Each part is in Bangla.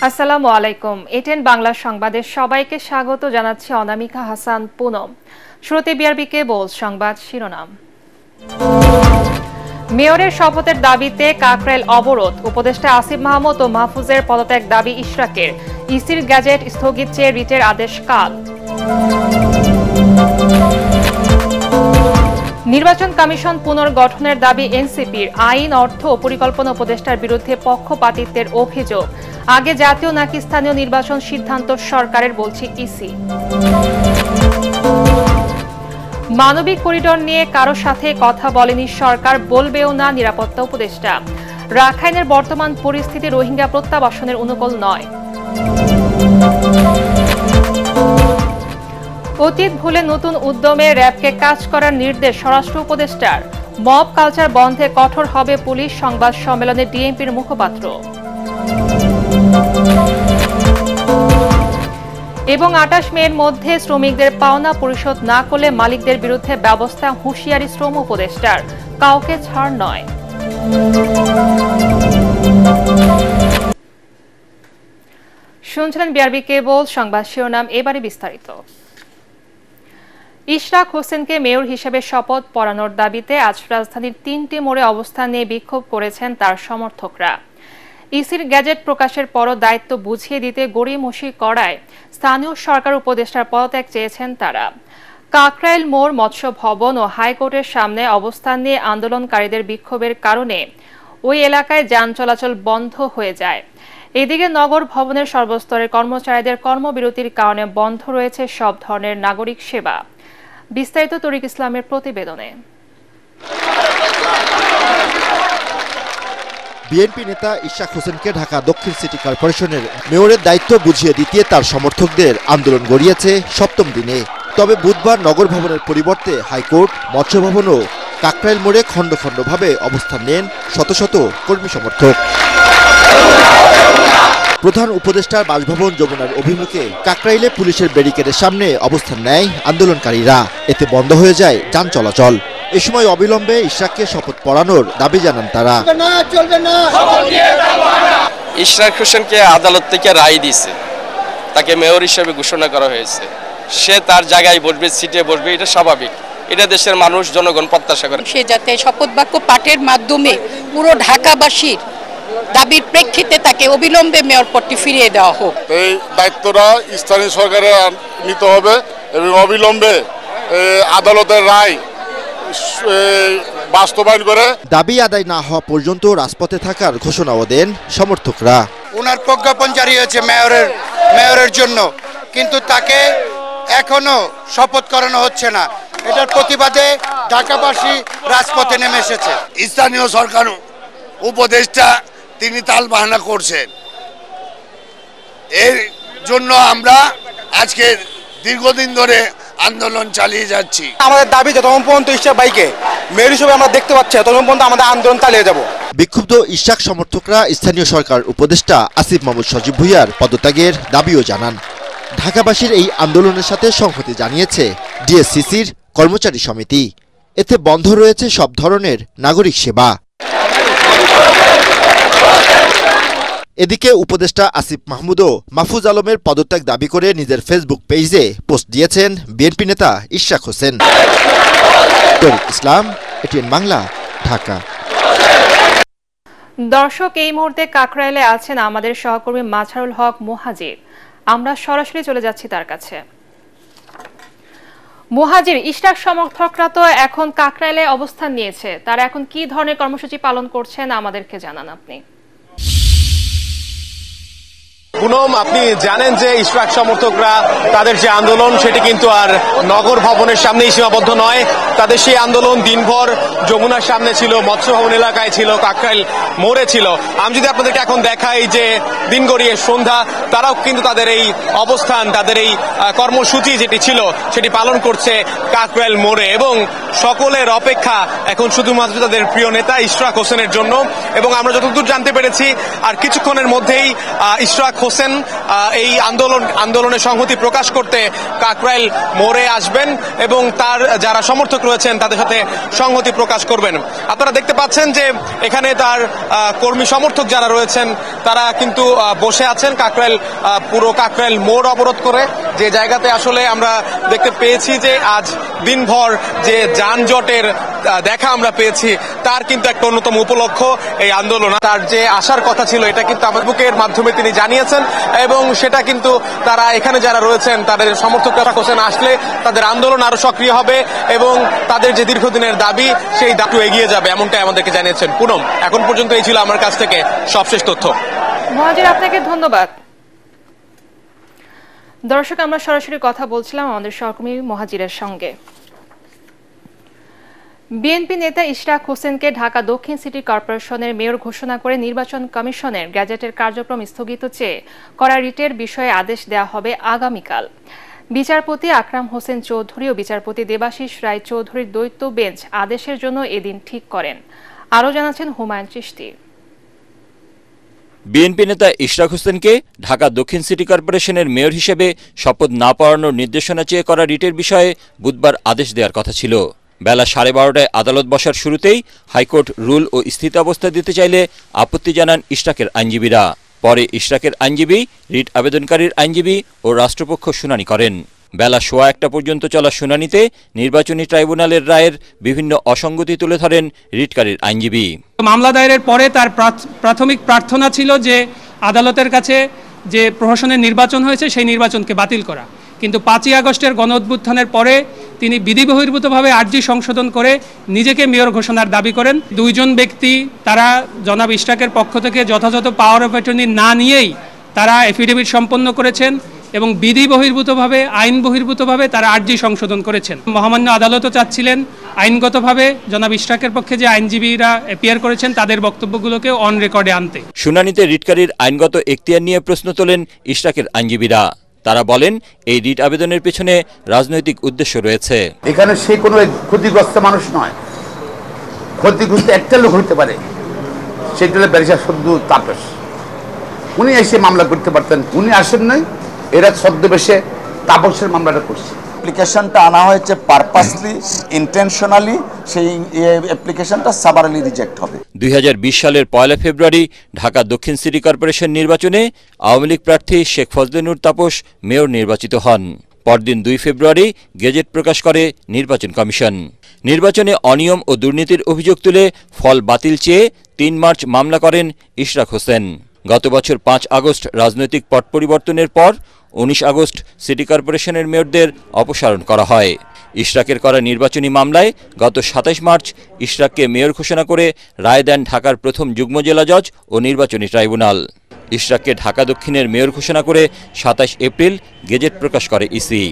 আসসালামু আলাইকুম। এটেন বাংলা সংবাদে সবাইকে স্বাগত জানাচ্ছি অনামিকা হাসান পুনম। শুরুতে বিআরবি কেবল সংবাদ শিরোনাম। মেয়রের শপথের দাবিতে কাকরাইল অবরোধ, উপদেষ্টা আসিফ মাহমুদ ও মাহফুজের পদত্যাগ দাবি ইশরাকের, ইসির গ্যাজেট স্থগিত চেয়ে রিটের আদেশ কাল। নির্বাচন কমিশন পুনর্গঠনের দাবি এনসিপির, আইন অর্থ ও পরিকল্পনা উপদেষ্টার বিরুদ্ধে পক্ষপাতিত্বের অভিযোগ। আগে জাতীয় নাকি স্থানীয় নির্বাচন সিদ্ধান্ত সরকারের, বলছে ইসি। মানবিক করিডোর নিয়ে কারো সাথে কথা বলেনি সরকার, বলবেও না নিরাপত্তা উপদেষ্টা। রাখাইনের বর্তমান পরিস্থিতি রোহিঙ্গা প্রত্যাবাসনের অনুকূল নয়। অতীত ভুলে নতুন উদ্যমে র্যাবকে কাজ করার নির্দেশ স্বরাষ্ট্র উপদেষ্টার। মব কালচার বন্ধে কঠোর হবে পুলিশ, সংবাদ সম্মেলনে ডিএমপির মুখপাত্র। এবং ২৮ মের মধ্যে শ্রমিকদের পাওনা পরিশোধ না করলে মালিকদের বিরুদ্ধে ব্যবস্থা, হুঁশিয়ারি শ্রম উপদেষ্টার। কাউকে ছাড় নয়। শুনছিলেন বিআরবি কেবল সংবাদ শিরোনাম, এবারে বিস্তারিত। ইশরাক হোসেনকে মেয়র হিসেবে শপথ পড়ানোর দাবিতে আজ রাজধানীর ৩টি মোড়ে অবস্থান নিয়ে বিক্ষোভ করেছেন তার সমর্থকরা। ইসির গ্যাজেট প্রকাশের পরও দায়িত্ব বুঝিয়ে দিতে গড়িমসি করায় স্থানীয় সরকার উপদেষ্টার পদত্যাগ চেয়েছেন তারা। কাকরাইল মোড়, মৎস্য ভবন ও হাইকোর্টের সামনে অবস্থান নিয়ে আন্দোলনকারীদের বিক্ষোভের কারণে ওই এলাকায় যান চলাচল বন্ধ হয়ে যায়। এদিকে নগর ভবনের সর্বস্তরের কর্মচারীদের কর্মবিরতির কারণে বন্ধ রয়েছে সব ধরনের নাগরিক সেবা। বিস্তারিত তরিক ইসলামের প্রতিবেদনে। বিএনপি নেতা ইশরাক হোসেনকে ঢাকা দক্ষিণ সিটি কর্পোরেশনের মেয়রের দায়িত্ব বুঝিয়ে দিতে তার সমর্থকদের আন্দোলন গড়িয়েছে সপ্তম দিনে। তবে বুধবার নগর ভবনের পরিবর্তে হাইকোর্ট, মৎস্য ভবন ও কাকরাইল মোড়ে খণ্ড খণ্ডভাবে অবস্থান নেন শত শত কর্মী সমর্থক। প্রধান উপদেষ্টার বাসভবন যমুনার অভিমুখে কাকরাইলে পুলিশের ব্যারিকেডের সামনে অবস্থান নেয় আন্দোলনকারীরা। এতে বন্ধ হয়ে যায় যান চলাচল। এ সময় অবিলম্বে ইশরাককে শপথ পড়ানোর দাবি জানান তারা। ইশরাক হোসেনকে আদালত থেকে রায় দিয়েছে, তাকে মেয়র হিসেবে ঘোষণা করা হয়েছে। সে তার জায়গায় বসবে, সিটে বসবে, এটা স্বাভাবিক। এটা দেশের মানুষ, জনগণ প্রত্যাশা করে। সে যাতে শপথ বাক্য পাঠের মাধ্যমে পুরো ঢাকাবাসীর দাবির প্রেক্ষিতে তাকে অবিলম্বে মেয়র পদটি ফিরিয়ে দেওয়া হোক। এই দায়িত্বটা স্থানীয় সরকারের নিতে হবে এবং অবিলম্বে আদালতের রায় বাস্তবায়ন করে দাবি আদায় না হওয়া পর্যন্ত রাজপথে থাকার ঘোষণাও দেন সমর্থকরা। ওনার প্রজ্ঞাপন জারি হয়েছে মেয়রের জন্য, কিন্তু তাকে এখনো শপথ করানো হচ্ছে না। এটার প্রতিবাদে ঢাকাবাসী রাজপথে নেমে এসেছে। স্থানীয় সরকার উপদেষ্টা তিনি তালবাহানা করছেন। এর জন্য আমরা আজকে দীর্ঘদিন ধরে আন্দোলন চালিয়ে যাচ্ছি। আমাদের দাবি যতক্ষণ পর্যন্ত ইশরাক ভাইকে মেয়র হিসেবে আমরা দেখতে পাচ্ছি, ততক্ষণ পর্যন্ত আমাদের আন্দোলন চালিয়ে যাব। বিক্ষুব্ধ ইশরাক সমর্থকরা স্থানীয় সরকার উপদেষ্টা আসিফ মাহমুদ সজীব ভুঁইয়ার পদত্যাগের দাবিও জানান। ঢাকাবাসীর এই আন্দোলনের সাথে সংহতি জানিয়েছে ডিএসসিসির কর্মচারী সমিতি। এতে বন্ধ রয়েছে সব ধরনের নাগরিক সেবা। এদিকে উপদেষ্টা আসিফ মাহমুদও মাহফুজ আলমের পদত্যাগ দাবি করে নিজের ফেসবুক পেজে পোস্ট দিয়েছেন বিএনপি নেতা ইশরাক হোসেন। তরিক ইসলাম, এটিএন বাংলা, ঢাকা। দর্শক, এই মুহূর্তে কাকরাইলে আছেন আমাদের সহকর্মী মাঝারুল হক মুহাজির। আমরা সরাসরি চলে যাচ্ছি তার কাছে। মুহাজির, ইশরাক সমর্থকরা তো এখন কাকরাইলে অবস্থান নিয়েছে, তারা এখন কি ধরনের কর্মসূচি পালন করছেন আমাদেরকে জানান আপনি। পুনম, আপনি জানেন যে ইশরাক সমর্থকরা তাদের যে আন্দোলন সেটি কিন্তু আর নগর ভবনের সামনেই সীমাবদ্ধ নয়। তাদের সেই আন্দোলন দিনভর যমুনার সামনে ছিল, মৎস্য ভবন এলাকায় ছিল, কাকরাইল মোড়ে ছিল। আমি যদি আপনাদেরকে এখন দেখাই যে দিন গড়িয়ে সন্ধ্যা, তারাও কিন্তু তাদের এই অবস্থান, তাদের এই কর্মসূচি যেটি ছিল সেটি পালন করছে কাকরাইল মোড়ে। এবং সকলের অপেক্ষা এখন শুধুমাত্র তাদের প্রিয় নেতা ইশরাক হোসেনের জন্য। এবং আমরা যতদূর জানতে পেরেছি আর কিছুক্ষণের মধ্যেই ইশরাক হোসেন এই আন্দোলনের সংহতি প্রকাশ করতে কাকরাইল মোড়ে আসবেন এবং তার যারা সমর্থক রয়েছেন তাদের সাথে সংহতি প্রকাশ করবেন। আপনারা দেখতে পাচ্ছেন যে এখানে তার কর্মী সমর্থক যারা রয়েছেন তারা কিন্তু বসে আছেন পুরো কাকরাইল মোড় অবরোধ করে, যে জায়গাতে আসলে আমরা দেখতে পেয়েছি যে আজ দিনভর যে যানজটের দেখা আমরা পেয়েছি তার কিন্তু একটা অন্যতম উপলক্ষ এই আন্দোলন। তার যে আসার কথা ছিল এটা কিন্তু ফেসবুকের মাধ্যমে তিনি জানিয়েছেন এবং সেটা কিন্তু তারা এখানে যারা রয়েছেন তাদের সমর্থকরা হোসেন আসলে তাদের আন্দোলন আরো সক্রিয় হবে এবং তাদের যে দীর্ঘদিনের দাবি সেই দাবি এগিয়ে যাবে, এমনটাই আমাদেরকে জানিয়েছেন। পুনম, এখন পর্যন্ত এই ছিল আমার কাছ থেকে সবশেষ তথ্য। মহাজির, আপনাকে ধন্যবাদ। দর্শক, আমরা সরাসরি কথা বলছিলাম আমাদের সহকর্মী মহাজিরের সঙ্গে। বিএনপি নেতা ইশরাক হোসেনকে ঢাকা দক্ষিণ সিটি কর্পোরেশনের মেয়র ঘোষণা করে নির্বাচন কমিশনের গ্যাজেটের কার্যক্রম স্থগিত চেয়ে করা রিটের বিষয়ে আদেশ দেওয়া হবে আগামীকাল। বিচারপতি আকরাম হোসেন চৌধুরী ও বিচারপতি দেবাশিস রায় চৌধুরীর দ্বৈত বেঞ্চ আদেশের জন্য এদিন ঠিক করেন। আরও জানাচ্ছেন হুমায়ুন চিশতি। বিএনপি নেতা ইশরাক হোসেনকে ঢাকা দক্ষিণ সিটি কর্পোরেশনের মেয়র হিসেবে শপথ না পড়ানোর নির্দেশনা চেয়ে করা রিটের বিষয়ে বুধবার আদেশ দেওয়ার কথা ছিল। বেলা 12:30টায় আদালত বসার শুরুতেই হাইকোর্ট রুল ও স্থিতাবস্থা দিতে চাইলে আপত্তি জানান ইশরাকের আইনজীবীরা। পরে ইশরাকের আইনজীবী, রিট আবেদনকারীর আইনজীবী ও রাষ্ট্রপক্ষ শুনানি করেন। বেলা 1:15 পর্যন্ত চলা শুনানিতে নির্বাচনী ট্রাইব্যুনালের রায়ের বিভিন্ন অসঙ্গতি তুলে ধরেন রিটকারীর আইনজীবী। মামলা দায়েরের পরে তার প্রাথমিক প্রার্থনা ছিল যে আদালতের কাছে যে প্রহসনের নির্বাচন হয়েছে সেই নির্বাচনকে বাতিল করা, কিন্তু 5ই আগস্টের গণঅভ্যুত্থানের পরে তিনি বিধিবহির্ভূতভাবে আর্জি সংশোধন করে নিজেকে মেয়র ঘোষণার দাবি করেন। দুইজন ব্যক্তি তারা জনাব ইশরাকের পক্ষ থেকে যথাযথ পাওয়ার অফ অ্যাটর্নি না নিয়েই তারা এফিডেভিট সম্পন্ন করেছেন এবং বিধি বহির্ভূতভাবে আইন বহির্ভূতভাবে তারা আর্জি সংশোধন করেছেন। মহামান্য আদালতও চাচ্ছিলেন আইনগতভাবে জনাব ইশরাকের পক্ষে যে আইনজীবীরা অ্যাপিয়ার করেছেন তাদের বক্তব্যগুলোকে অন রেকর্ডে আনতে। শুনানিতে রিটকারীর আইনগত এখতিয়ার নিয়ে প্রশ্ন তোলেন ইশরাকের আইনজীবীরা। তারা বলেন এই রিট আবেদনের পেছনে রাজনৈতিক উদ্দেশ্য রয়েছে। এখানে সে কোনো ক্ষতিগ্রস্ত মানুষ নয়, ক্ষতিগ্রস্ত একটা লোক হতে পারে, সেটা হলো ব্যারিস্টার সদ্দু তাপস। উনি এসে মামলা করতে পারতেন, উনি আসেন নাই, এরা ছদ্মবেশে তাপসের মামলাটা করছে। অ্যাপ্লিকেশনটা আনা হয়েছে পারপাসলি, ইন্টেনশনালি, সেই অ্যাপ্লিকেশনটা সামারালি রিজেক্ট হবে। 2020 সালের 1 ফেব্রুয়ারি ঢাকা দক্ষিণ সিটি কর্পোরেশন নির্বাচনে আওয়ামী লীগ প্রার্থী শেখ ফজলে নূর তাপস মেয়র নির্বাচিত হন। পরদিন 2 ফেব্রুয়ারি গেজেট প্রকাশ করে নির্বাচন কমিশন। নির্বাচনে অনিয়ম ও দুর্নীতির অভিযোগ তুলে ফল বাতিল চেয়ে 3 মার্চ মামলা করেন ইশরাক হোসেন। গত বছর 5 আগস্ট রাজনৈতিক পট পরিবর্তনের পর 19 আগস্ট সিটি কর্পোরেশনের মেয়রদের অপসারণ করা হয়। ইশরাকের করা নির্বাচনী মামলায় গত 27 মার্চ ইশরাককে মেয়র ঘোষণা করে রায় দেন ঢাকার প্রথম যুগ্ম জেলা জজ ও নির্বাচনী ট্রাইব্যুনাল। ইশরাককে ঢাকা দক্ষিণের মেয়র ঘোষণা করে 27 এপ্রিল গেজেট প্রকাশ করে EC.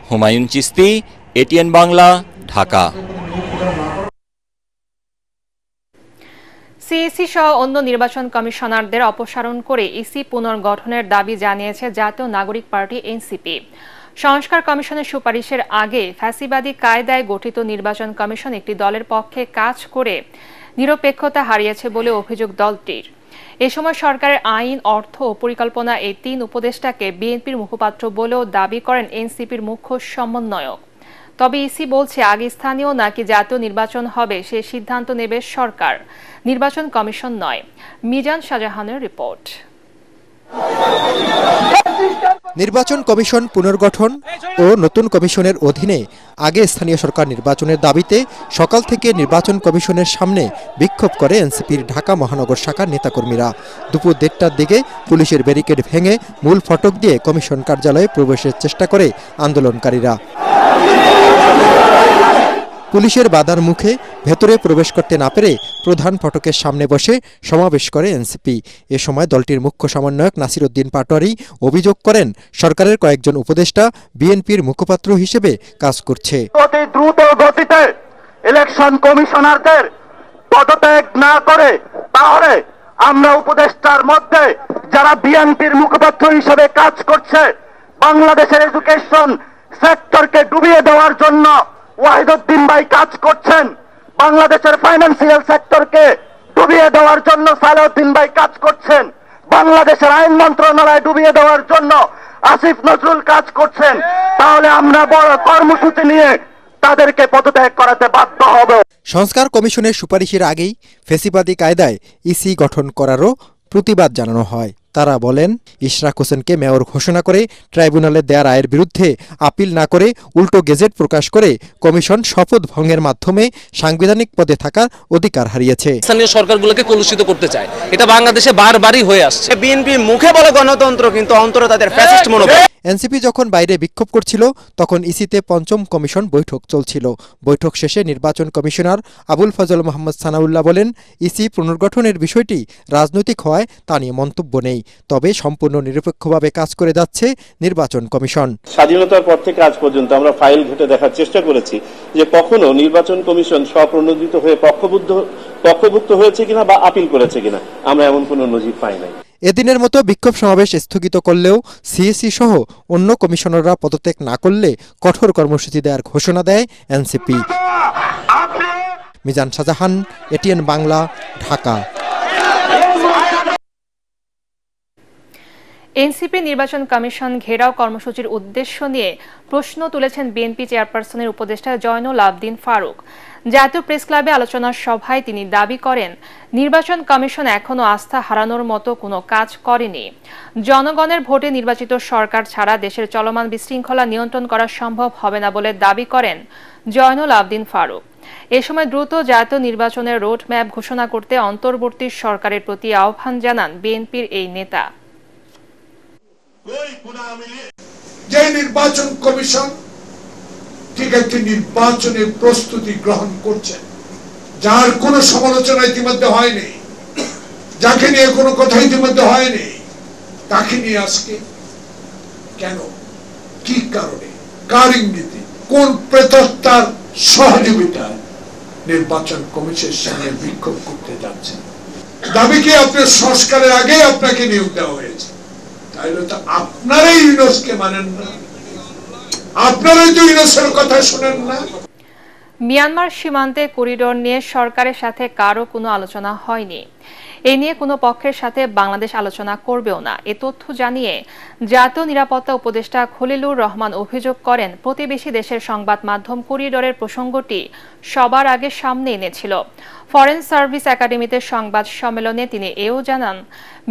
Humayun Chishti, ATN Bangla, Dhaka. CEC সহ অন্য নির্বাচন কমিশনারদের অপসারণ করে ইসি পুনর্গঠনের দাবি জানিয়েছে জাতীয় নাগরিক পার্টি এনসিপি। সংস্কার কমিশনের সুপারিশের আগে ফ্যাসিবাদী কায়দায় গঠিত নির্বাচন কমিশন একটি দলের পক্ষে কাজ করে নিরপেক্ষতা হারিয়েছে বলে অভিযোগ দলটির। এ সময় সরকারের আইন, অর্থ ও পরিকল্পনা এই 3 উপদেষ্টাকে বিএনপির মুখপাত্র বলেও দাবি করেন এনসিপির মুখ্য সমন্বয়ক। তবে ইসি বলছে আগে স্থানীয় নাকি জাতীয় নির্বাচন হবে সে সিদ্ধান্ত নেবে সরকার, নির্বাচন কমিশন নয়। মিজান শাহজাহানের রিপোর্ট। নির্বাচন কমিশন পুনর্গঠন ও নতুন কমিশনের অধীনে আগে স্থানীয় সরকার নির্বাচনের দাবিতে সকাল থেকে নির্বাচন কমিশনের সামনে বিক্ষোভ করে এনসিপির ঢাকা মহানগর শাখার নেতাকর্মীরা। দুপুর 1টার দিকে পুলিশের ব্যারিকেড ভেঙে মূল ফটক দিয়ে কমিশন কার্যালয়ে প্রবেশের চেষ্টা করে আন্দোলনকারীরা। পুলিশের বাধার মুখে ভেতরে প্রবেশ করতে না পেরে প্রধান ফটকের সামনে বসে সমাবেশ করে এনসিপি। এ সময় দলটির মুখ্য সমন্বয়ক নাসির উদ্দিন পাটোয়ারি অভিযোগ করেন সরকারের কয়েকজন উপদেষ্টা বিএনপির মুখপাত্র হিসেবে কাজ করছে। অতি দ্রুত গতিতে ইলেকশন কমিশনারদের পদত্যাগ না করে তাহলে আমরা উপদেষ্টার মধ্যে যারা বিএনপির মুখপাত্র হিসেবে কাজ করছে, বাংলাদেশের এডুকেশন সেক্টরকে ডুবিয়ে দেওয়ার জন্য ওয়াহিদুদ্দিন ভাই কাজ করছেন, বাংলাদেশের ফাইন্যান্সিয়াল সেক্টরকে ডুবিয়ে দেওয়ার জন্য সালাউদ্দিন ভাই কাজ করছেন, বাংলাদেশের আইন মন্ত্রণালয় ডুবিয়ে দেওয়ার জন্য আসিফ নজরুল কাজ করছেন, তাহলে আমরা বড় কর্মসূচি নিয়ে তাদেরকে পদত্যাগ করাতে বাধ্য হব। সংস্কার কমিশনের সুপারিশের আগেই ফেসিবাদী কায়দায় ইসি গঠন করারও প্রতিবাদ জানানো হয়। তারা বলেন, ইশরাক হোসেনকে মেয়র ঘোষণা করে ট্রাইব্যুনালে দেয়া রায়ের বিরুদ্ধে আপিল না করে উল্টো গেজেট প্রকাশ করে কমিশন শপথ ভঙ্গের মাধ্যমে সাংবিধানিক পদে থাকার অধিকার হারিয়েছে। স্থানীয় সরকারগুলোকে কলুষিত করতে চায়, এটা বাংলাদেশে বারবারই হয়ে আসছে। বিএনপি মুখে বলে গণতন্ত্র, কিন্তু অন্তরে তাদের ফ্যাসিস্ট মনোভাব। এনসিপি যখন বাইরে বিক্ষোভ করছিল তখন ইসিতে পঞ্চম কমিশন বৈঠক চলছিল। বৈঠক শেষে নির্বাচন কমিশনার আবুল ফজল মোহাম্মদ সানাউল্লাহ বলেন, ইসি পুনর্গঠনের বিষয়টি রাজনৈতিক হওয়ায় তা নিয়ে মন্তব্য নেই, তবে সম্পূর্ণ নিরপেক্ষভাবে কাজ করে যাচ্ছে নির্বাচন কমিশন। স্বাধীনতার পর থেকে আজ পর্যন্ত আমরা ফাইল ঘেটে দেখার চেষ্টা করেছি যে কখনো নির্বাচন কমিশন স্বপ্রণোদিত হয়ে পক্ষভুক্ত হয়েছে কিনা বা আপিল করেছে কিনা, আমরা এমন কোনো নজির পাই নাই। এদিনের মতো বিক্ষোভ সমাবেশ স্থগিত করলেও সিএসি সহ অন্য কমিশনাররা পদত্যাগ না করলে কঠোর কর্মসূচি দেওয়ার ঘোষণা দেয় NCP. Mizan Shahjahan, ATN Bangla, Dhaka. NCP নির্বাচন কমিশন ঘেরাও কর্মসূচির উদ্দেশ্য নিয়ে প্রশ্ন তুলেছেন বিএনপি চেয়ারপারসনের উপদেষ্টা জয়নুল আবদিন ফারুক। জাতীয় প্রেস ক্লাবে আলোচনা সভায় তিনি দাবি করেন, নির্বাচন কমিশন এখনো আস্থা হারানোর মতো কোনো কাজ করেনি। জনগণের ভোটে নির্বাচিত সরকার ছাড়া দেশের চলমান বিশৃঙ্খলা নিয়ন্ত্রণ করা সম্ভব হবে না বলে দাবি করেন জয়নুল আবদিন ফারুক। এ সময় দ্রুত জাতীয় নির্বাচনের রোড ম্যাপ ঘোষণা করতে অন্তর্বর্তী সরকারের প্রতি আহ্বান জানান বিএনপির এই নেতা। যে নির্বাচন কমিশন ঠিক একটি নির্বাচনের প্রস্তুতি গ্রহণ করছে, যার কোনো সমালোচনা ইতিমধ্যে হয়নি, যাকে নিয়ে কোনো কথা ইতিমধ্যে হয়নি, তাকে নিয়ে আজকে কেন, কি কারণে, কার ইঙ্গিতে, কোন প্রেতাত্মার সহযোগিতায় নির্বাচন কমিশনের সঙ্গে বিক্ষোভ করতে যাচ্ছে? দাবি কি আপনার সংস্কারের আগে আপনাকে নিয়োগ দেওয়া হয়েছে? তাহলে তো আপনারাই ইউনুসকে মানেন না, আপনারাই তো ইউনুসের কথা শোনেন না। মিয়ানমার সীমান্তে করিডোর নিয়ে সরকারের সাথে কারো কোনো আলোচনা হয়নি। এ নিয়ে কোনো পক্ষের সাথে বাংলাদেশ আলোচনা করবেও না, এ তথ্য জানিয়ে জাতীয় নিরাপত্তা উপদেষ্টা খলিলুর রহমান অভিযোগ করেন, প্রতিবেশী দেশের সংবাদ মাধ্যম করিডোরের প্রসঙ্গটি সবার আগে সামনে এনেছিল। ফরেন সার্ভিস একাডেমিতে সংবাদ সম্মেলনে তিনি এও জানান,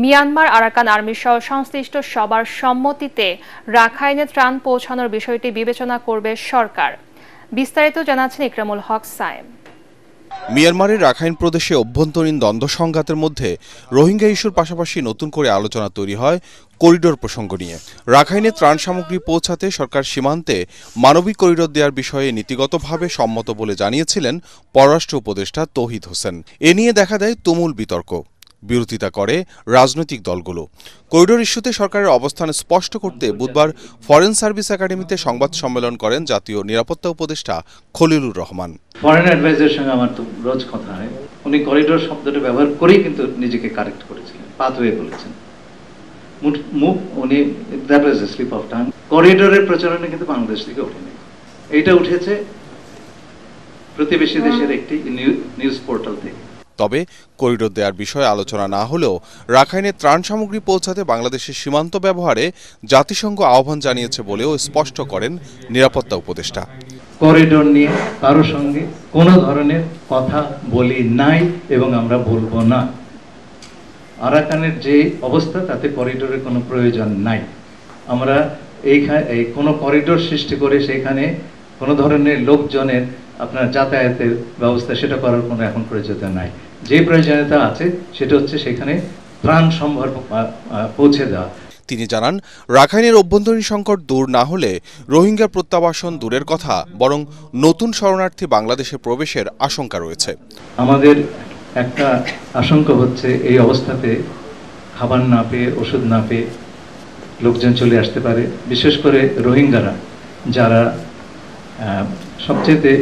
মিয়ানমার আরাকান আর্মি সহ সংশ্লিষ্ট সবার সম্মতিতে রাখাইনে ত্রাণ পৌঁছানোর বিষয়টি বিবেচনা করবে সরকার। বিস্তারিত জানাচ্ছেন ইকরামুল হক সায়েম। মিয়ানমারের রাখাইন প্রদেশে অভ্যন্তরীণ দ্বন্দ্ব সংঘাতের মধ্যে রোহিঙ্গা ইস্যুর পাশাপাশি নতুন করে আলোচনা তৈরি হয় করিডোর প্রসঙ্গ নিয়ে। রাখাইনে ত্রাণ সামগ্রী পৌঁছাতে সরকার সীমান্তে মানবিক করিডোর দেওয়ার বিষয়ে নীতিগতভাবে সম্মত বলে জানিয়েছিলেন পররাষ্ট্র উপদেষ্টা তৌহিদ হোসেন। এ নিয়ে দেখা দেয় তুমুল বিতর্ক, বিরোধিতা করে রাজনৈতিক দলগুলো। করিডোর ইস্যুতে সরকারের অবস্থান স্পষ্ট করতে বুধবার ফরেন সার্ভিস একাডেমিতে সংবাদ সম্মেলন করেন জাতীয় নিরাপত্তা উপদেষ্টা খলিলুর রহমান। ফরেন অ্যাডভাইজারের সঙ্গে আমার তো রোজ কথা হয়, উনি করিডোর শব্দটা ব্যবহার করেই কিন্তু নিজেকে কারেক্ট করেছিলেন, পাথওয়ে বলেছেন। উনি that was a slip of tongue. করিডোরের প্রচলনে কিন্তু বাংলাদেশ থেকে ওঠেনি, এইটা উঠেছে প্রতিবেশী দেশের একটি নিউজ পোর্টাল থেকে। তবে করিডোর দেওয়ার বিষয়ে আলোচনা না হলেও রাখাইনে ত্রাণ সামগ্রী পৌঁছাতে বাংলাদেশের সীমান্ত ব্যবহারে জাতিসংঘ আহ্বান জানিয়েছে বলেও স্পষ্ট করেন নিরাপত্তা উপদেষ্টা। করিডোর নিয়ে কারো সঙ্গে কোনো ধরনের কথা বলি নাই এবং আমরা বলবো না। আরাকানের যে অবস্থা তাতে করিডোরের কোনো প্রয়োজন নাই। আমরা এই কোনো করিডোর সৃষ্টি করে সেখানে কোনো ধরনের লোকজনের আপনার যাতায়াতের ব্যবস্থা সেটা করার কোনো এখন প্রয়োজনীয়তা নাই। যে প্রয়োজনীয়তা আছে সেটা হচ্ছে সেখানে ত্রাণ সম্ভার পৌঁছে দেওয়া। তিনি জানান, রাখাইনের অভ্যন্তরীণ সংকট দূর না হলে রোহিঙ্গা প্রত্যাবাসন দূরের কথা, বরং নতুন শরণার্থী বাংলাদেশে প্রবেশের আশঙ্কা রয়েছে। আমাদের একটা আশঙ্কা হচ্ছে এই অবস্থাতে খাবার না পেয়ে, ওষুধ না পেয়ে লোকজন চলে আসতে পারে, বিশেষ করে রোহিঙ্গারা যারা সবচেয়ে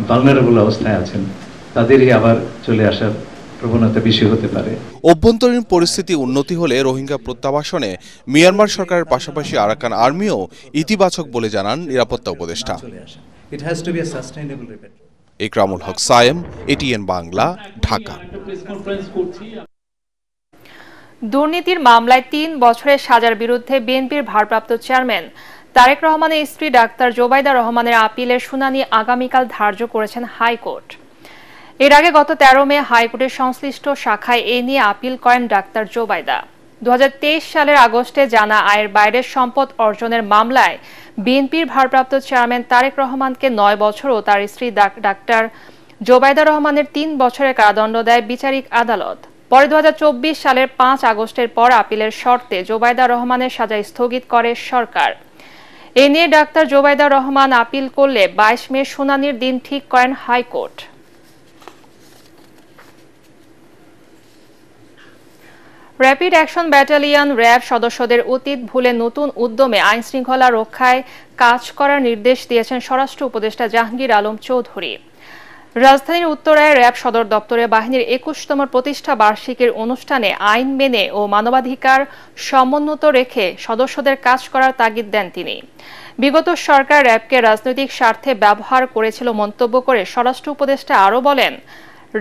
ভালনারেবল অবস্থায় আছেন, তাদেরই আবার চলে আসার প্রবণতা বেশি হতে পারে। অভ্যন্তরীণ পরিস্থিতি উন্নতি হলে রোহিঙ্গা প্রত্যাবাসনে মিয়ানমার সরকারের পাশাপাশি আরাকান আর্মিও ইতিবাচক বলে জানান নিরাপত্তা উপদেষ্টা। ইকরামুল হক সায়েম, এটিএন বাংলা, ঢাকা। দুর্নীতির মামলায় ৩ বছরের সাজার বিরুদ্ধে বিএনপির ভারপ্রাপ্ত চেয়ারম্যান তারেক রহমানের স্ত্রী ডাক্তার জোবাইদা রহমানের আপিলের শুনানি আগামীকাল ধার্য করেছেন হাইকোর্ট। এর আগে গত ১৩ মে হাইকোর্টের সংশ্লিষ্ট শাখায় এ নিয়ে আপিল করেন ডাক্তার জোবাইদা। ২০২৩ সালের আগস্টে জানা আয়ের বাইরের সম্পদ অর্জনের মামলায় বিএনপির ভারপ্রাপ্ত চেয়ারম্যান তারেক রহমানকে ৯ বছর ও তার স্ত্রী ডাক্তার জোবাইদা রহমানের ৩ বছরের কারাদণ্ড দেয় বিচারিক আদালত। পরে ২০২৪ সালের ৫ আগস্টের পর আপিলের শর্তে জোবাইদা রহমানের সাজা স্থগিত করে সরকার। এ নিয়ে ডাক্তার জোবাইদা রহমান আপিল করলে ২২ মে শুনানির দিন ঠিক করেন high court. Rapid action battalion RAB সদস্যদের অতীত ভুলে নতুন উদ্যমে আইনশৃঙ্খলা রক্ষায় কাজ করার নির্দেশ দিয়েছেন স্বরাষ্ট্র উপদেষ্টা জাহাঙ্গীর আলম চৌধুরী। রাজধানীর উত্তরায় র্যাব সদর দপ্তরে বাহিনীর ২১তম প্রতিষ্ঠা বার্ষিকীর অনুষ্ঠানে আইন মেনে ও মানবাধিকার সমুন্নত রেখে সদস্যদের কাজ করার তাগিদ দেন তিনি। বিগত সরকার র্যাবকে রাজনৈতিক স্বার্থে ব্যবহার করেছিল মন্তব্য করে স্বরাষ্ট্র উপদেষ্টা আরও বলেন,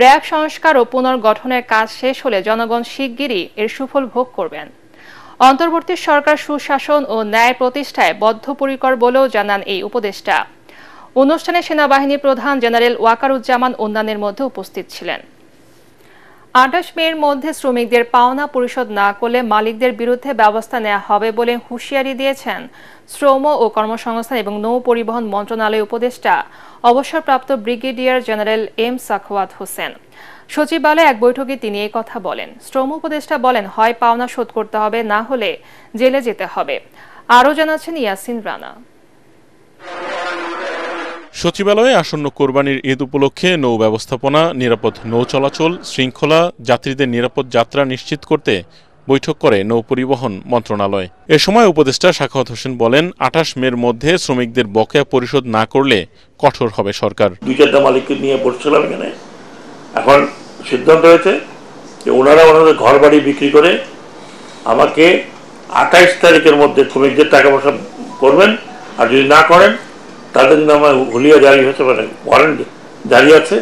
র্যাব সংস্কার ও পুনর্গঠনের কাজ শেষ হলে জনগণ শিগগিরই এর সুফল ভোগ করবেন। অন্তর্বর্তী সরকার সুশাসন ও ন্যায় প্রতিষ্ঠায় বদ্ধপরিকর বলেও জানান এই উপদেষ্টা। অনুষ্ঠানে সেনাবাহিনী প্রধান জেনারেল ওয়াকারুজ্জামান অন্যান্যের মধ্যে উপস্থিত ছিলেন। ২৮ মের মধ্যে শ্রমিকদের পাওনা পরিশোধ না করলে মালিকদের বিরুদ্ধে ব্যবস্থা নেওয়া হবে বলে হুঁশিয়ারি দিয়েছেন শ্রম ও কর্মসংস্থান এবং নৌ পরিবহন মন্ত্রণালয় উপদেষ্টা অবসরপ্রাপ্ত brigadier general M Sakhawat Hossain. সচিবালয়ে এক বৈঠকে তিনি এই কথা বলেন। শ্রম উপদেষ্টা বলেন, হয় পাওনা শোধ করতে হবে, না হলে জেলে যেতে হবে। আরও জানাচ্ছেন ইয়াসিন রানা। সচিবালয়ে আসন্ন কোরবানির ঈদ উপলক্ষে নৌ ব্যবস্থাপনা, নিরাপদ নৌ চলাচল, শৃঙ্খলা, যাত্রীদের নিরাপদ যাত্রা নিশ্চিত করতে বৈঠক করে নৌ পরিবহন মন্ত্রণালয়। এ সময় উপদেষ্টা সাখাওয়াত হোসেন বলেন, ২৮ মের মধ্যে শ্রমিকদের বকেয়া পরিশোধ না করলে কঠোর হবে সরকার। ২-৪টা মালিককে নিয়ে বসছিলাম এখানে। এখন সিদ্ধান্ত হয়েছে যে ওনারা ওনাদের ঘর বাড়ি বিক্রি করে আমাকে ২৮ তারিখের মধ্যে শ্রমিকদের টাকা পয়সা করবেন, আর যদি না করেন তাদের নামে হুলিয়া জারি হয়েছে, মানে ওয়ারেন্ট জারি আছে,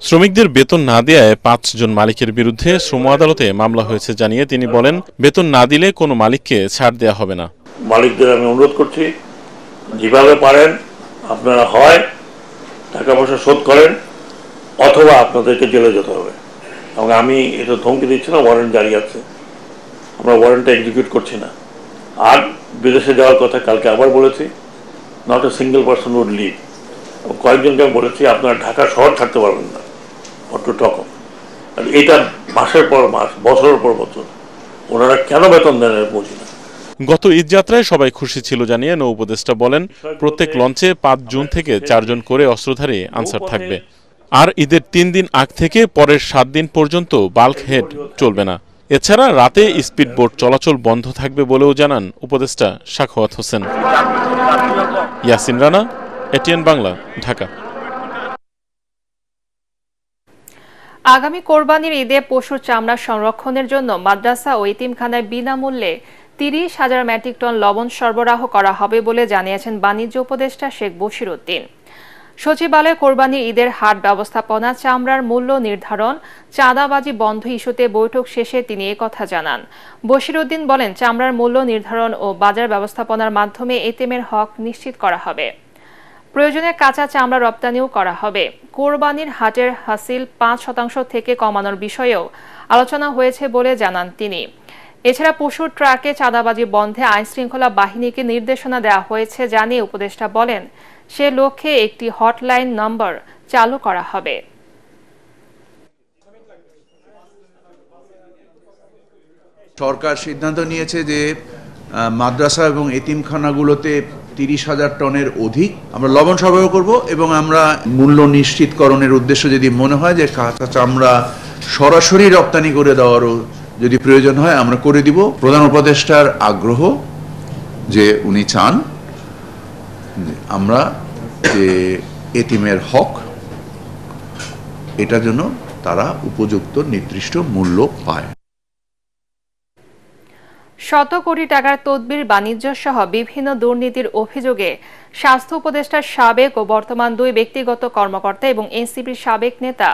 শ্রমিকদের বেতন না দেয়ায় ৫ জন মালিকের বিরুদ্ধে শ্রম আদালতে মামলা হয়েছে জানিয়ে তিনি বলেন, বেতন না দিলে কোনো মালিককে ছাড় দেয়া হবে না। মালিকদের আমি অনুরোধ করছি, যেভাবে পারেন আপনারা হয় টাকা পয়সা শোধ করেন অথবা আপনাদেরকে জেলে যেতে হবে। এবং আমি এটা ধমকি দিচ্ছি না, ওয়ারেন্ট জারি আছে, আমরা ওয়ারেন্টটা এক্সিকিউট করছি না। আর বিদেশে যাওয়ার কথা কালকে আবার বলেছি, not a single person would leave. কয়েকজনকে আমি বলেছি আপনারা ঢাকা শহর ছাড়তে পারবেন না, অটো টক। এটা মাসের পর মাস, বছরের পর বছর ওনারা কেন বেতন দেন বুঝি না। গত ঈদ যাত্রায় সবাই খুশি ছিল জানিয়ে নৌ উপদেষ্টা বলেন, প্রত্যেক লঞ্চে ৫ জুন থেকে ৪ জন করে অস্ত্রধারী আনসার থাকবে। আর ঈদের ৩ দিন আগ থেকে পরের ৭ দিন পর্যন্ত বাল্ক হেড চলবে না। এছাড়া রাতে স্পিড বোট চলাচল বন্ধ থাকবে বলেও জানান উপদেষ্টা সাখাওয়াত হোসেন। ইয়াসিন রানা, এটিএন বাংলা, ঢাকা। আগামী কোরবানির ঈদে পশুর চামড়া সংরক্ষণের জন্য মাদ্রাসা ও এতিমখানায় বিনামূল্যে ৩০,০০০ মেট্রিক টন লবণ সরবরাহ করা হবে বলে জানিয়েছেন বাণিজ্য উপদেষ্টা শেখ বশির উদ্দিন। সচিবালয়ে কোরবানির ঈদের হাট ব্যবস্থাপনা, চামড়ার মূল্য নির্ধারণ, চাঁদাবাজি বন্ধ ইস্যুতে বৈঠক শেষে তিনি কথা জানান। বশির উদ্দিন বলেন, চামড়ার মূল্য নির্ধারণ ও বাজার ব্যবস্থাপনার মাধ্যমে এতিমের হক নিশ্চিত করা হবে। প্রয়োজনে কাঁচা চামড়া রপ্তানিও করা হবে। কোরবানির হাটের হাসিল ৫% থেকে কমানোর বিষয়েও আলোচনা হয়েছে বলে জানান তিনি। এছাড়া পশুর ট্রাকে চাঁদাবাজি বন্ধে আইনশৃঙ্খলা বাহিনীকে নির্দেশনা দেওয়া হয়েছে জানিয়ে উপদেষ্টা বলেন, সে লক্ষ্যে একটি হটলাইন নম্বর চালু করা হবে। সরকার সিদ্ধান্ত নিয়েছে যে মাদ্রাসা এবং এতিমখানাগুলোতে ৩০,০০০ টনের অধিক আমরা লবণ সরবরাহ করব এবং আমরা মূল্য নিশ্চিতকরণের উদ্দেশ্যে যদি মনে হয় যে কাঁচা চামড়া সরাসরি রপ্তানি করে দেওয়ারও যদি প্রয়োজন হয় আমরা করে দিব। প্রধান উপদেষ্টার আগ্রহ যে উনি চান আমরা যে এতিমের হক এটার জন্য তারা উপযুক্ত নির্দিষ্ট মূল্য পায়। শত কোটি টাকার তদবির, বাণিজ্য সহ বিভিন্ন দুর্নীতির অভিযোগে স্বাস্থ্য উপদেষ্টার সাবেক ও বর্তমান 2 ব্যক্তিগত কর্মকর্তা এবং এনসিপির সাবেক নেতা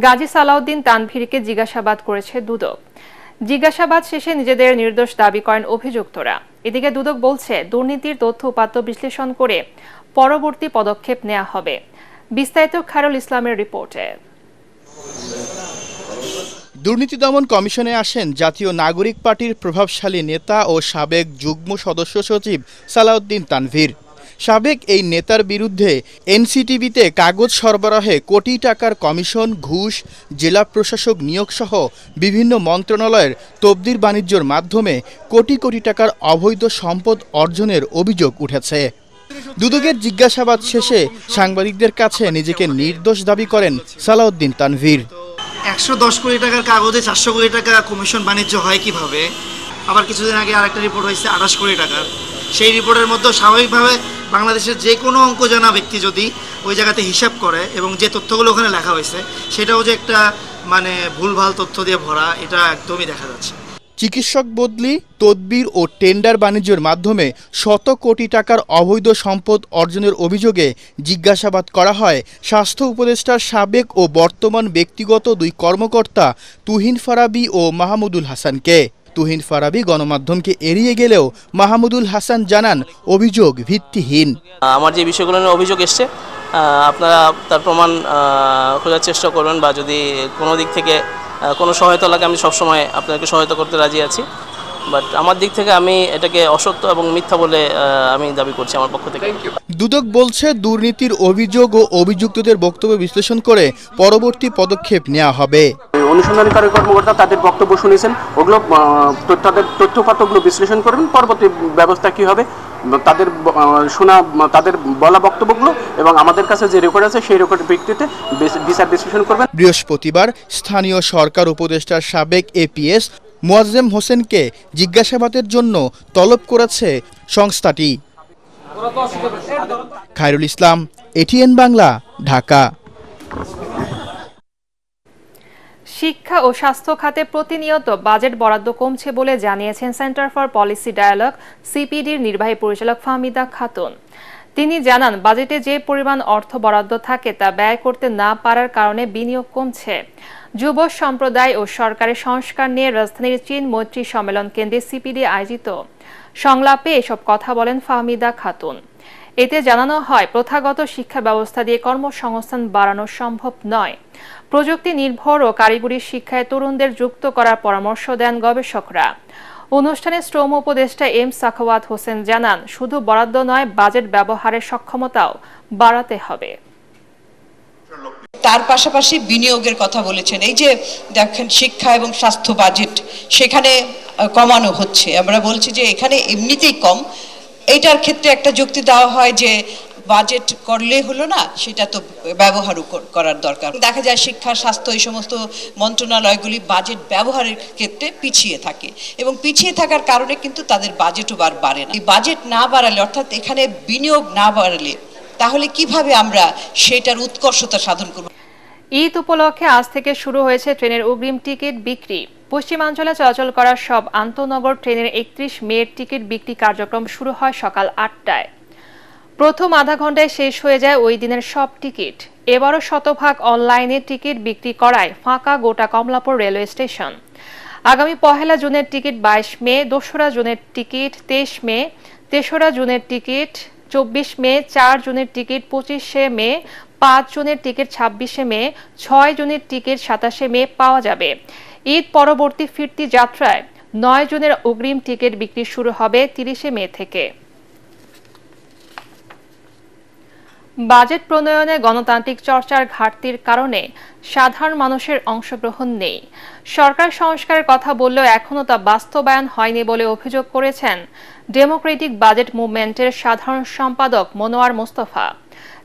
গাজী সালাউদ্দিন তানভীরকে জিজ্ঞাসাবাদ করেছে দুদক। জিজ্ঞাসাবাদ শেষে নিজেদের নির্দোষ দাবি করেন অভিযুক্তরা। এদিকে দুদক বলছে দুর্নীতির তথ্য উপাত্ত বিশ্লেষণ করে পরবর্তী পদক্ষেপ নেওয়া হবে। বিস্তারিত খায়রুল ইসলামের রিপোর্টে। দুর্নীতি দমন কমিশনে আসেন জাতীয় নাগরিক পার্টির প্রভাবশালী নেতা ও সাবেক যুগ্ম সদস্য সচিব সালাউদ্দিন তানভীর। সাবেক এই নেতার বিরুদ্ধে এনসিটিভিতে কাগজ সরবরাহে কোটি টাকার কমিশন, ঘুষ, জেলা প্রশাসক নিয়োগ সহ বিভিন্ন মন্ত্রণালয়ের তবদির বাণিজ্যের মাধ্যমে কোটি কোটি টাকার অবৈধ সম্পদ অর্জনের অভিযোগ উঠেছে। দুদকের জিজ্ঞাসাবাদ শেষে সাংবাদিকদের কাছে নিজেকে নির্দোষ দাবি করেন সালাউদ্দিন তানভীর। 110 কোটি টাকার কাগজে 400 কোটি টাকা কমিশন বাণিজ্য হয় কিভাবে? আবার কিছুদিন আগে আরেকটা রিপোর্ট হয়েছে 28 কোটি টাকার। সেই রিপোর্টের মধ্যে স্বাভাবিকভাবে বাংলাদেশের যে কোনো অঙ্ক জানা ব্যক্তি যদি ওই জায়গাতে হিসাব করে এবং যে তথ্যগুলো ওখানে লেখা হয়েছে সেটাও যে একটা ভুলভাল তথ্য দিয়ে ভরা, এটা একদমই দেখা যাচ্ছে। চিকিৎসক বদলি, তদবির ও টেন্ডার বাণিজ্যের মাধ্যমে শত কোটি টাকার অবৈধ সম্পদ অর্জনের অভিযোগে জিজ্ঞাসাবাদ করা হয় স্বাস্থ্য উপদেষ্টার সাবেক ও বর্তমান ব্যক্তিগত দুই কর্মকর্তা তুহিন ফারাবী ও মাহমুদুল হাসানকে। তুহিন ফারাবী গণমাধ্যমকে এড়িয়ে গেলেও মাহমুদুল হাসান জানান অভিযোগ ভিত্তিহীন। আমার যে বিষয়গুলো নিয়ে অভিযোগ এসছে আপনারা তার প্রমাণ খোঁজার চেষ্টা করবেন, বা যদি কোনো দিক থেকে কোনো সহায়তা লাগে আমি সবসময় আপনাকে সহায়তা করতে রাজি আছি। বাট আমার দিক থেকে আমি এটাকে অসত্য এবং মিথ্যা বলে আমি দাবি করছি আমার পক্ষ থেকে। দুদক বলছে দুর্নীতির অভিযোগ ও অভিযুক্তদের বক্তব্য বিশ্লেষণ করে পরবর্তী পদক্ষেপ নেওয়া হবে। অনুসন্ধানকারী কর্মকর্তা তাদের বক্তব্য শুনেছেন, ওগুলো তাদের তথ্যপাত্রগুলো বিশ্লেষণ করবেন, পরবর্তী ব্যবস্থা কি হবে তাদের শোনা, তাদের বলা বক্তব্যগুলো এবং আমাদের কাছে যে রেকর্ড আছে সেই রেকর্ডের ভিত্তিতে বিচার বিশ্লেষণ করবেন। বৃহস্পতিবার স্থানীয় সরকার উপদেষ্টার সাবেক এপিএস মোয়াজ্জেম হোসেনকে জিজ্ঞাসাবাদের জন্য তলব করেছে সংস্থাটি। খায়রুল ইসলাম, এটিএন বাংলা, ঢাকা। শিক্ষা ও স্বাস্থ্য খাতে প্রতিনিয়ত বাজেট বরাদ্দ কমছে বলে জানিয়েছেন সেন্টার ফর পলিসি ডায়ালগ সিপিডির নির্বাহী পরিচালক ফাহমিদা খাতুন। তিনি জানান বাজেটে যে পরিমাণ অর্থ বরাদ্দ থাকে তা ব্যয় করতে না পারার কারণে বিনিয়োগ কমছে। যুব সম্প্রদায় ও সরকারের সংস্কার নিয়ে রাজধানীর চীন মৈত্রী সম্মেলন কেন্দ্রে সিপিডি আয়োজিত সংলাপে এসব কথা বলেন ফাহমিদা খাতুন। এতে জানানো হয় প্রথাগত শিক্ষা ব্যবস্থা দিয়ে কর্মসংস্থান বাড়ানো সম্ভব নয়। প্রযুক্তি নির্ভর ও কারিগরি শিক্ষায় তরুণদের যুক্ত করার পরামর্শ দেন গবেষকরা। অনুষ্ঠানে শ্রম উপদেষ্টা এম সাখাওয়াত হোসেন জানান শুধু বরাদ্দ নয়, বাজেট ব্যবহারের সক্ষমতাও বাড়াতে হবে। তার পাশাপাশি বিনিয়োগের কথা বলেছেন। এই যে দেখেন শিক্ষা এবং স্বাস্থ্য বাজেট সেখানে কমানো হচ্ছে, আমরা বলছি যে এখানে এমনিতেই কম। এইটার ক্ষেত্রে একটা যুক্তি দেওয়া হয় যে বাজেট করলে হলো না, সেটা তো ব্যবহারও করার দরকার। দেখা যায় শিক্ষা, স্বাস্থ্য এই সমস্ত মন্ত্রণালয়গুলি বাজেট ব্যবহারের ক্ষেত্রে পিছিয়ে থাকে এবং পিছিয়ে থাকার কারণে কিন্তু তাদের বাজেটও বাড়ে না। এই বাজেট না বাড়ালে, অর্থাৎ এখানে বিনিয়োগ না বাড়ালে তাহলে কিভাবে আমরা সেটার উৎকর্ষতা সাধন করব? ঈদ উপলক্ষে আজ থেকে শুরু হয়েছে ট্রেনের অগ্রিম টিকিট বিক্রি। পশ্চিমাঞ্চলে চলাচল করা সব আন্তনগর ট্রেনের 31 মের টিকিট বিক্রি কার্যক্রম শুরু হয় সকাল 8টায়। প্রথম আধা ঘন্টায় শেষ হয়ে যায় ওই দিনের সব টিকিট। এবারও শতভাগ অনলাইনে টিকিট বিক্রি করায় ফাঁকা গোটা কমলাপুর রেলওয়ে স্টেশন। আগামী 1 জুনের টিকিট 22 মে, 2রা জুনের টিকিট 23 মে, 3রা জুনের টিকিট 24 মে, 4 জুনের টিকিট 25 মে, 5 জুনের টিকিট 26 মে, 6 জুনের টিকিট 27 মে পাওয়া যাবে। ঈদ পরবর্তী ফিরতি যাত্রায় 9 জুনের অগ্রিম টিকিট বিক্রি শুরু হবে 30 মে থেকে। বাজেট প্রণয়নে গণতান্ত্রিক চর্চার ঘাটতির কারণে সাধারণ মানুষের অংশগ্রহণ নেই। সরকার সংস্কারের কথা বললেও এখনও তা বাস্তবায়ন হয়নি বলে অভিযোগ করেছেন ডেমোক্রেটিক বাজেট মুভমেন্টের সাধারণ সম্পাদক মনোয়ার মোস্তফা।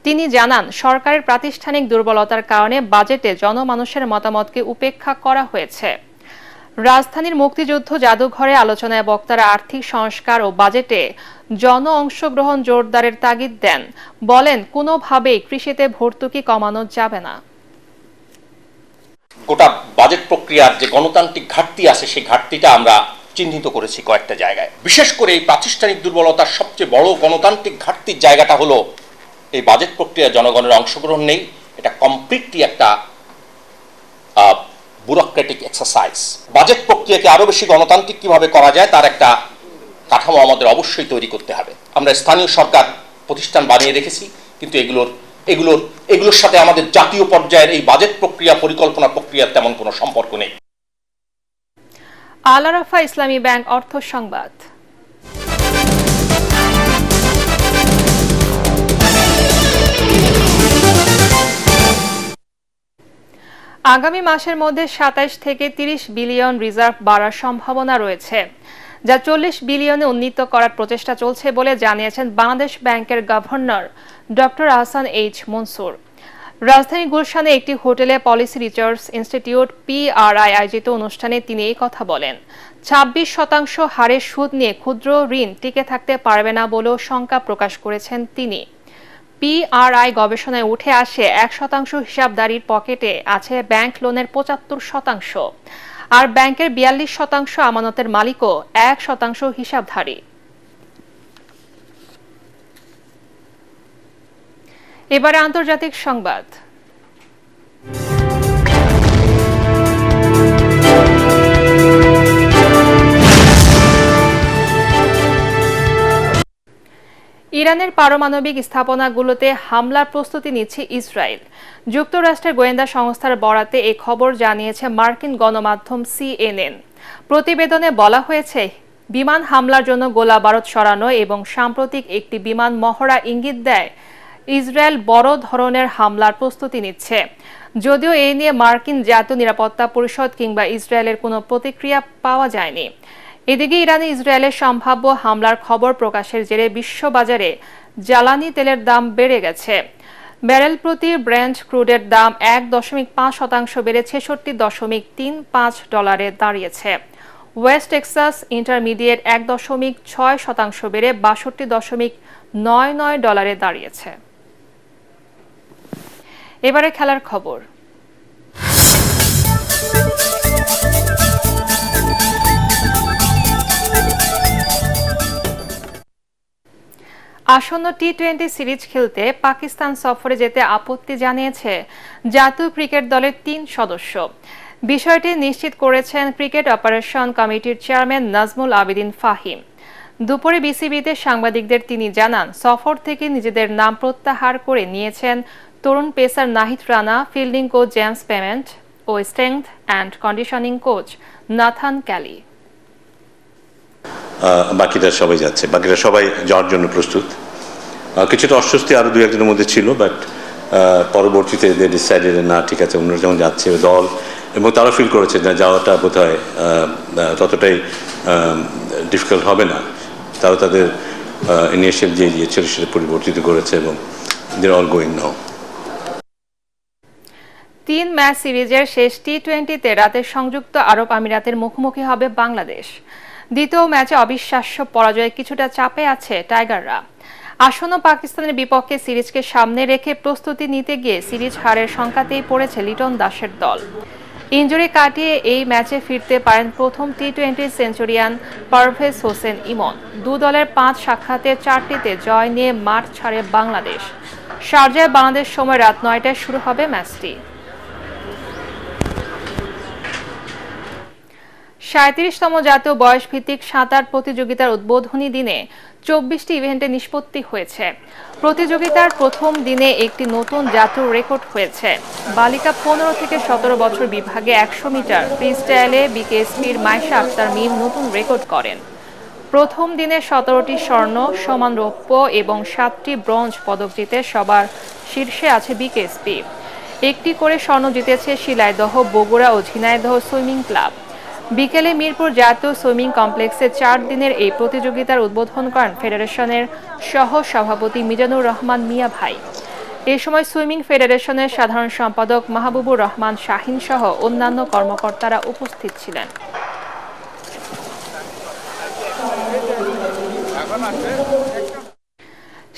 তিনি জানান সরকারের প্রাতিষ্ঠানিক দুর্বলতার কারণে বাজেটে জনমানুষের মতামতকে উপেক্ষা করা হয়েছে। রাজধানীর মুক্তিযুদ্ধ জাদুঘরে আলোচনায় বক্তারা আর্থিক সংস্কার ও বাজেটে জন অংশগ্রহণ জোরদারের তাগিদ দেন। বলেন কোনোভাবেই কৃষিতে ভর্তুকি কমানো যাবে না। গোটা বাজেট প্রক্রিয়ার যে গণতান্ত্রিক ঘাটতি আছে সেই ঘাটতিটা আমরা চিহ্নিত করেছি কয়েকটা জায়গায়। বিশেষ করে এই প্রাতিষ্ঠানিক দুর্বলতার সবচেয়ে বড় গণতান্ত্রিক ঘাটতির জায়গাটা হলো এই বাজেট প্রক্রিয়া জনগণের অংশগ্রহণ নেই। এটা কমপ্লিটলি একটা ব্যুরোক্রেটিক এক্সারসাইজ। বাজেট প্রক্রিয়াকে আরো বেশি গণতান্ত্রিক কিভাবে করা যায় তার একটা কাঠামো আমাদের অবশ্যই তৈরি করতে হবে। আমরা স্থানীয় সরকার প্রতিষ্ঠান বানিয়ে রেখেছি, কিন্তু এগুলোর সাথে আমাদের জাতীয় পর্যায়ের এই বাজেট প্রক্রিয়া, পরিকল্পনা প্রক্রিয়ার তেমন কোনো সম্পর্ক নেই। আল আরাফা ইসলামী ব্যাংক অর্থ সংবাদ। আগামী মাসের মধ্যে 27 থেকে 30 বিলিয়ন রিজার্ভ বাড়ার সম্ভাবনা রয়েছে, যা 40 বিলিয়নে উন্নীত করার প্রচেষ্টা চলছে বলে জানিয়েছেন বাংলাদেশ ব্যাংকের governor doctor Ahsan H Mansur. রাজধানী গুলশানে একটি হোটেলে পলিসি রিসার্চ ইনস্টিটিউট PRI আয়োজিত অনুষ্ঠানে তিনি এই কথা বলেন। 26% হারে সুদ নিয়ে ক্ষুদ্র ঋণ টিকে থাকতে পারবে না বলেও শঙ্কা প্রকাশ করেছেন তিনি। PRI গবেষণায় উঠে আসে 1% হিসাবধারীর পকেটে আছে ব্যাংক লোনের 75%, আর ব্যাংকের 42% আমানতের মালিকও 1% হিসাবধারী। এবারে আন্তর্জাতিক সংবাদ। ইরানের পারমাণবিক স্থাপনাগুলোতে হামলার প্রস্তুতি নিচ্ছে ইসরায়েল। যুক্তরাষ্ট্রের গোয়েন্দা সংস্থার বরাতে এই খবর জানিয়েছে মার্কিন গণমাধ্যম CNN। প্রতিবেদনে বলা হয়েছে, বিমান হামলার জন্য গোলাবারুদ সরানো এবং সাম্প্রতিক একটি বিমান মহড়া ইঙ্গিত দেয় ইসরায়েল বড় ধরনের হামলার প্রস্তুতি নিচ্ছে। যদিও এই নিয়ে মার্কিন জাতীয় নিরাপত্তা পরিষদ কিংবা ইসরায়েলের কোনো প্রতিক্রিয়া পাওয়া যায়নি। এদিকে ইরানে ইসরায়েলের সম্ভাব্য হামলার খবর প্রকাশের জেরে বিশ্ববাজারে জ্বালানি তেলের দাম বেড়ে গেছে। ব্যারেল প্রতি ব্রেন্ট ক্রুডের দাম 1.5% বেড়ে $66.35 দাঁড়িয়েছে। ওয়েস্ট টেক্সাস ইন্টারমিডিয়েট 1.6% বেড়ে $62.99 দাঁড়িয়েছে। এবারে খেলার খবর। আসন্ন টি-20 সিরিজ খেলতে পাকিস্তান সফরে যেতে আপত্তি জানিয়েছে জাতীয় ক্রিকেট দলের 3 সদস্য। বিষয়টি নিশ্চিত করেছেন ক্রিকেট অপারেশন কমিটির চেয়ারম্যান নাজমুল আবেদিন ফাহিম। দুপুরে বিসিবিতে সাংবাদিকদের তিনি জানান, সফর থেকে নিজেদের নাম প্রত্যাহার করে নিয়েছেন তরুণ pacer Nahid Rana, fielding coach James Pamment ও strength and conditioning coach Nathan Kiely. বাকিরা সবাই যাচ্ছে, বাকিরা সবাই যাওয়ার জন্য প্রস্তুত। কিছুটা অস্বস্তি আরো 2-1 মধ্যে ছিল, বাট পরবর্তীতে ডিসাইডেড না, ঠিক আছে, অন্যরা যেমন যাচ্ছে দল, এবং তারা ফিল করেছে না যাওয়াটা বোধহয় ততটাই ডিফিকাল্ট হবে না। তারা তাদের ইনিশিয়াল যে দিয়েছিল সেটা পরিবর্তিত করেছে এবং they're all going now. 3 match সিরিজের শেষ টি-20তে রাতে সংযুক্ত আরব আমিরাতের মুখোমুখি হবে বাংলাদেশ। দ্বিতীয় ম্যাচে অবিশ্বাস্য পরাজয়ে কিছুটা চাপে আছে টাইগাররা। আসন্ন পাকিস্তানের বিপক্ষে সিরিজকে সামনে রেখে প্রস্তুতি নিতে গিয়ে সিরিজ হারের শঙ্কাতেই পড়েছে লিটন দাসের দল। ইনজুরি কাটিয়ে এই ম্যাচে ফিরতে পারেন প্রথম টি-20 সেঞ্চুরিয়ান পারভেজ হোসেন ইমন। দু দলের 5 সাক্ষাতে 4টিতে জয় নিয়ে মাঠ ছাড়ে বাংলাদেশ। শারজায় বাংলাদেশ সময় রাত 9টায় শুরু হবে ম্যাচটি। 37তম জাতীয় বয়সভিত্তিক সাঁতার প্রতিযোগিতার উদ্বোধনী দিনে 24টি ইভেন্টে নিষ্পত্তি হয়েছে। প্রতিযোগিতার প্রথম দিনে একটি নতুন জাতীয় রেকর্ড হয়েছে। বালিকা 15 থেকে 17 বছর বিভাগে 100 মিটার ফ্রিস্টাইলে বিকেএসপির মাইশা আক্তার মিম নতুন রেকর্ড করেন। প্রথম দিনে 17টি স্বর্ণ, সমান রৌপ্য এবং 7টি ব্রোঞ্জ পদক জিতে সবার শীর্ষে আছে বিকেএসপি। একটি করে স্বর্ণ জিতেছে শিলাইদহ, বগুড়া ও ঝিনাইদহ সুইমিং ক্লাব। বিকেলে মিরপুর জাতীয় সুইমিং কমপ্লেক্সে 4 দিনের এই প্রতিযোগিতার উদ্বোধন করেন ফেডারেশনের সহ সভাপতি মিজানুর রহমান মিয়া ভাই। এ সময় সুইমিং ফেডারেশনের সাধারণ সম্পাদক মাহবুবুর রহমান শাহিন সহ অন্যান্য কর্মকর্তারা উপস্থিত ছিলেন।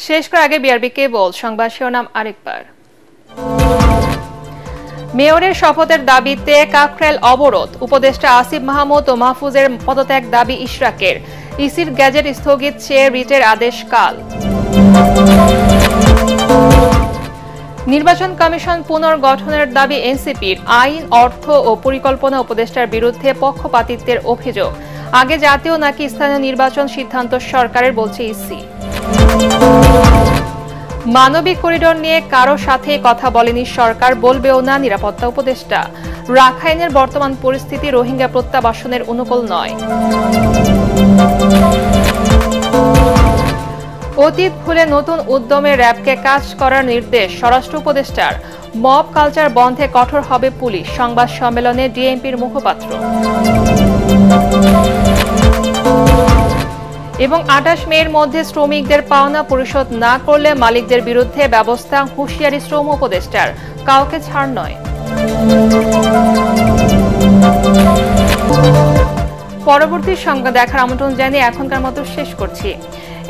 শেষ করার আগে বিআরবি কেবল সংবাদ শিরোনাম আরেকবার। মেয়রের শপথের দাবিতে কাকরাইল অবরোধ, উপদেষ্টা আসিফ মাহমুদ ও মাহফুজের পদত্যাগ দাবি ইশরাকের। ইসির গ্যাজেট স্থগিত চেয়ে রিটের আদেশ কাল। নির্বাচন কমিশন পুনর্গঠনের দাবি এনসিপির। আইন, অর্থ ও পরিকল্পনা উপদেষ্টার বিরুদ্ধে পক্ষপাতিত্বের অভিযোগ। আগে জাতীয় নাকি স্থানীয় নির্বাচন সিদ্ধান্ত সরকারের, বলছে ইসি। মানবিক করিডোর নিয়ে কারো সাথে কথা বলেনি সরকার, বলবেও না নিরাপত্তা উপদেষ্টা। রাখাইনের বর্তমান পরিস্থিতি রোহিঙ্গা প্রত্যাবাসনের অনুকূল নয়। অতীত ভুলে নতুন উদ্যমে র্যাবকে কাজ করার নির্দেশ স্বরাষ্ট্র উপদেষ্টার। মব কালচার বন্ধে কঠোর হবে পুলিশ, সংবাদ সম্মেলনে ডিএমপির মুখপাত্র। এবং 28 মের মধ্যে শ্রমিকদের পাওনা পরিশোধ না করলে মালিকদের বিরুদ্ধে ব্যবস্থা, হুঁশিয়ারি শ্রম উপদেষ্টার। কাউকে ছাড় নয়। পরবর্তী সংবাদ দেখার আমন্ত্রণ জানিয়ে এখনকার মতো শেষ করছি।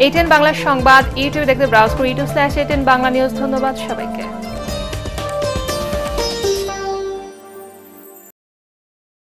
ATN বাংলা সংবাদ ইউটিউবে দেখতে ব্রাউজ করে youtube/ATN বাংলা নিউজ। ধন্যবাদ সবাইকে।